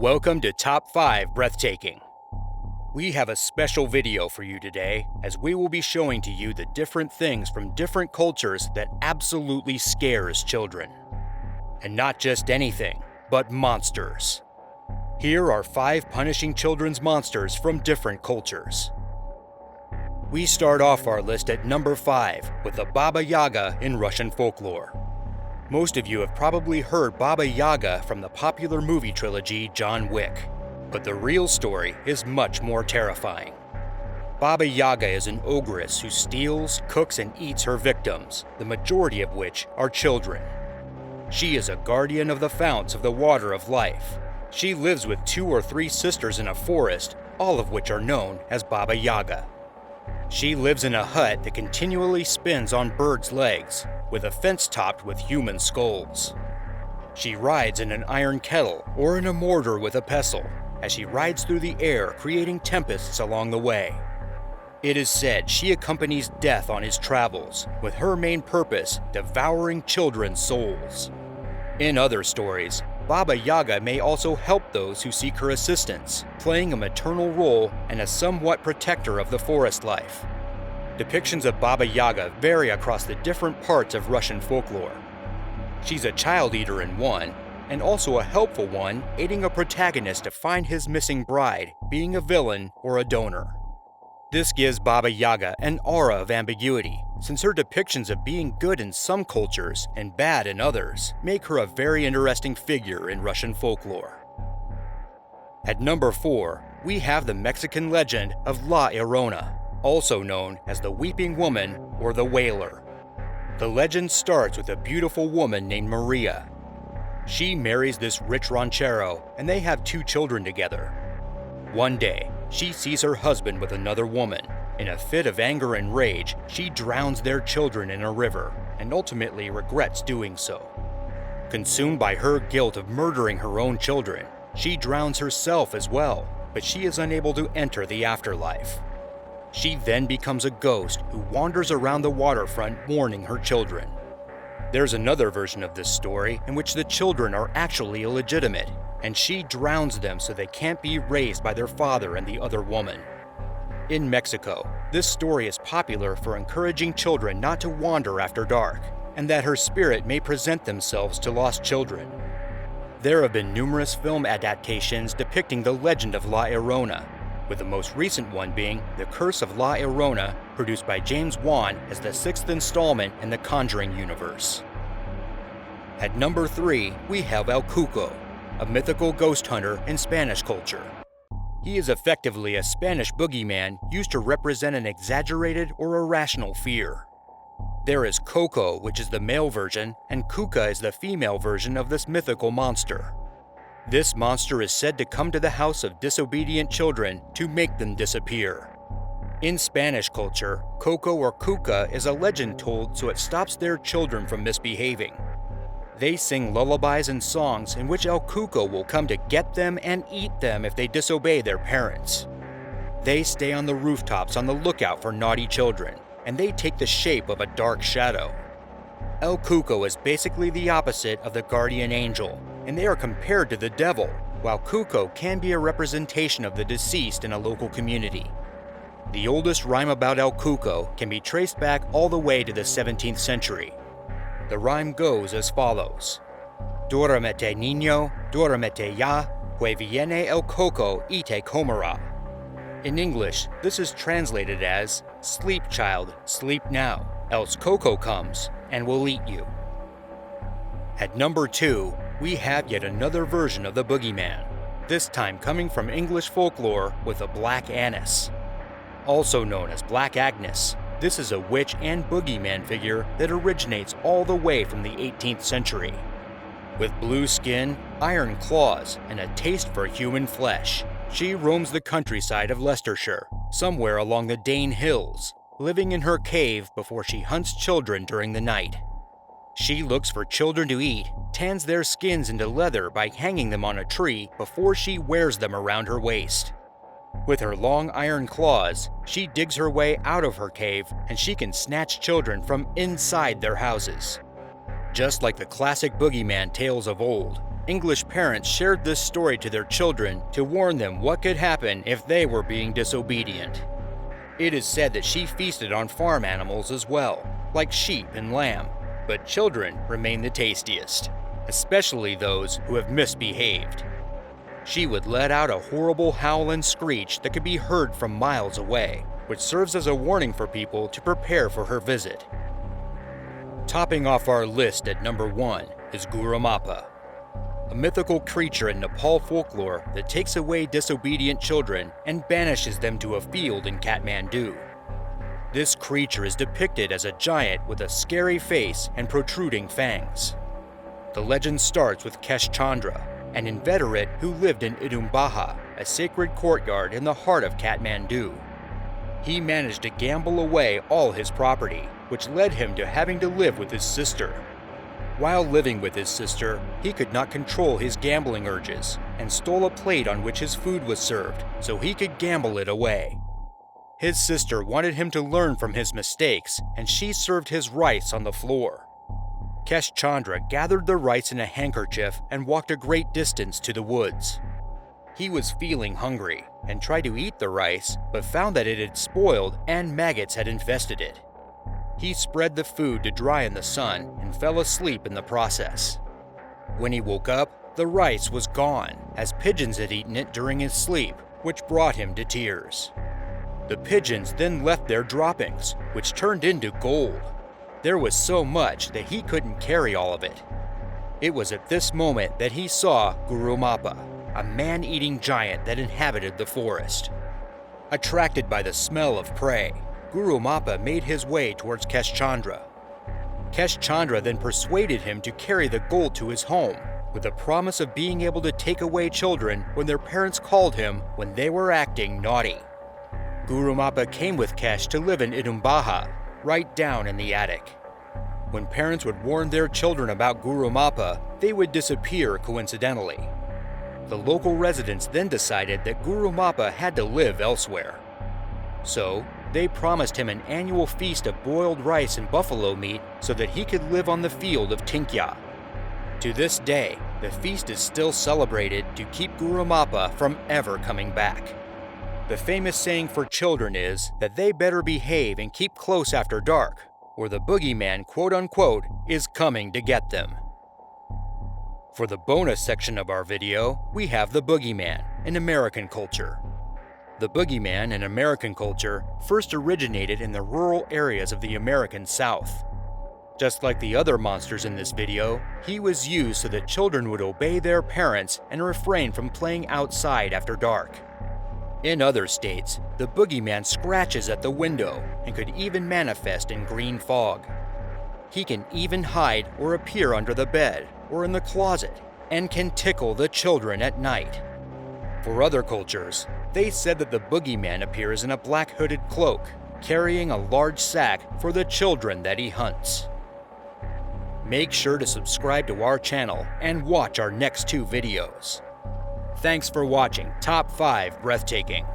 Welcome to Top 5 Breathtaking. We have a special video for you today as we will be showing to you the different things from different cultures that absolutely scares children. And not just anything, but monsters. Here are 5 punishing children's monsters from different cultures. We start off our list at number 5 with the Baba Yaga in Russian folklore. Most of you have probably heard Baba Yaga from the popular movie trilogy John Wick, but the real story is much more terrifying. Baba Yaga is an ogress who steals, cooks, and eats her victims, the majority of which are children. She is a guardian of the founts of the water of life. She lives with 2 or 3 sisters in a forest, all of which are known as Baba Yaga. She lives in a hut that continually spins on birds' legs, with a fence topped with human skulls. She rides in an iron kettle or in a mortar with a pestle, as she rides through the air, creating tempests along the way. It is said she accompanies death on his travels, with her main purpose devouring children's souls. In other stories, Baba Yaga may also help those who seek her assistance, playing a maternal role and a somewhat protector of the forest life. Depictions of Baba Yaga vary across the different parts of Russian folklore. She's a child eater in one, and also a helpful one, aiding a protagonist to find his missing bride, being a villain or a donor. This gives Baba Yaga an aura of ambiguity, since her depictions of being good in some cultures and bad in others make her a very interesting figure in Russian folklore. At number 4, we have the Mexican legend of La Llorona, also known as the Weeping Woman or the Wailer. The legend starts with a beautiful woman named Maria. She marries this rich ranchero, and they have 2 children together. One day, she sees her husband with another woman. In a fit of anger and rage, she drowns their children in a river, and ultimately regrets doing so. Consumed by her guilt of murdering her own children, she drowns herself as well, but she is unable to enter the afterlife. She then becomes a ghost who wanders around the waterfront mourning her children. There's another version of this story in which the children are actually illegitimate, and she drowns them so they can't be raised by their father and the other woman. In Mexico, this story is popular for encouraging children not to wander after dark, and that her spirit may present themselves to lost children. There have been numerous film adaptations depicting the legend of La Llorona, with the most recent one being The Curse of La Llorona, produced by James Wan as the 6th installment in the Conjuring universe. At number 3, we have El Cuco, a mythical ghost hunter in Spanish culture. He is effectively a Spanish boogeyman used to represent an exaggerated or irrational fear. There is Coco, which is the male version, and Cuca is the female version of this mythical monster. This monster is said to come to the house of disobedient children to make them disappear. In Spanish culture, Coco or Cuca is a legend told so it stops their children from misbehaving. They sing lullabies and songs in which El Cuco will come to get them and eat them if they disobey their parents. They stay on the rooftops on the lookout for naughty children, and they take the shape of a dark shadow. El Cuco is basically the opposite of the guardian angel, and they are compared to the devil, while Cuco can be a representation of the deceased in a local community. The oldest rhyme about El Cuco can be traced back all the way to the 17th century. The rhyme goes as follows: Duérmete niño, duérmete ya, que viene el coco y te comerá. In English, this is translated as, "Sleep, child, sleep now, else Coco comes and will eat you." At number 2, we have yet another version of the boogeyman, this time coming from English folklore with a Black Annis. Also known as Black Agnes, this is a witch and boogeyman figure that originates all the way from the 18th century. With blue skin, iron claws, and a taste for human flesh, she roams the countryside of Leicestershire, somewhere along the Dane Hills, living in her cave before she hunts children during the night. She looks for children to eat, tans their skins into leather by hanging them on a tree before she wears them around her waist. With her long iron claws, she digs her way out of her cave, and she can snatch children from inside their houses. Just like the classic boogeyman tales of old, English parents shared this story to their children to warn them what could happen if they were being disobedient. It is said that she feasted on farm animals as well, like sheep and lamb, but children remain the tastiest, especially those who have misbehaved. She would let out a horrible howl and screech that could be heard from miles away, which serves as a warning for people to prepare for her visit. Topping off our list at number 1 is Guru Mappa, a mythical creature in Nepal folklore that takes away disobedient children and banishes them to a field in Kathmandu. This creature is depicted as a giant with a scary face and protruding fangs. The legend starts with Kesh Chandra, an inveterate who lived in Idumbaha, a sacred courtyard in the heart of Kathmandu. He managed to gamble away all his property, which led him to having to live with his sister. While living with his sister, he could not control his gambling urges and stole a plate on which his food was served so he could gamble it away. His sister wanted him to learn from his mistakes, and she served his rice on the floor. Kesh Chandra gathered the rice in a handkerchief and walked a great distance to the woods. He was feeling hungry and tried to eat the rice, but found that it had spoiled and maggots had infested it. He spread the food to dry in the sun and fell asleep in the process. When he woke up, the rice was gone, as pigeons had eaten it during his sleep, which brought him to tears. The pigeons then left their droppings, which turned into gold. There was so much that he couldn't carry all of it. It was at this moment that he saw Guru Mappa, a man-eating giant that inhabited the forest. Attracted by the smell of prey, Guru Mappa made his way towards Kesh Chandra. Kesh Chandra then persuaded him to carry the gold to his home, with the promise of being able to take away children when their parents called him when they were acting naughty. Guru Mappa came with Kesh to live in Idumbaha, right down in the attic. When parents would warn their children about Guru Mappa, they would disappear coincidentally. The local residents then decided that Guru Mappa had to live elsewhere. So, they promised him an annual feast of boiled rice and buffalo meat so that he could live on the field of Tinkya. To this day, the feast is still celebrated to keep Guru Mappa from ever coming back. The famous saying for children is that they better behave and keep close after dark, or the boogeyman, quote-unquote, is coming to get them. For the bonus section of our video, we have the boogeyman in American culture. The boogeyman in American culture first originated in the rural areas of the American South. Just like the other monsters in this video, he was used so that children would obey their parents and refrain from playing outside after dark. In other states, the boogeyman scratches at the window and could even manifest in green fog. He can even hide or appear under the bed or in the closet and can tickle the children at night. For other cultures, they said that the boogeyman appears in a black hooded cloak, carrying a large sack for the children that he hunts. Make sure to subscribe to our channel and watch our next 2 videos. Thanks for watching Top 5 Breathtaking.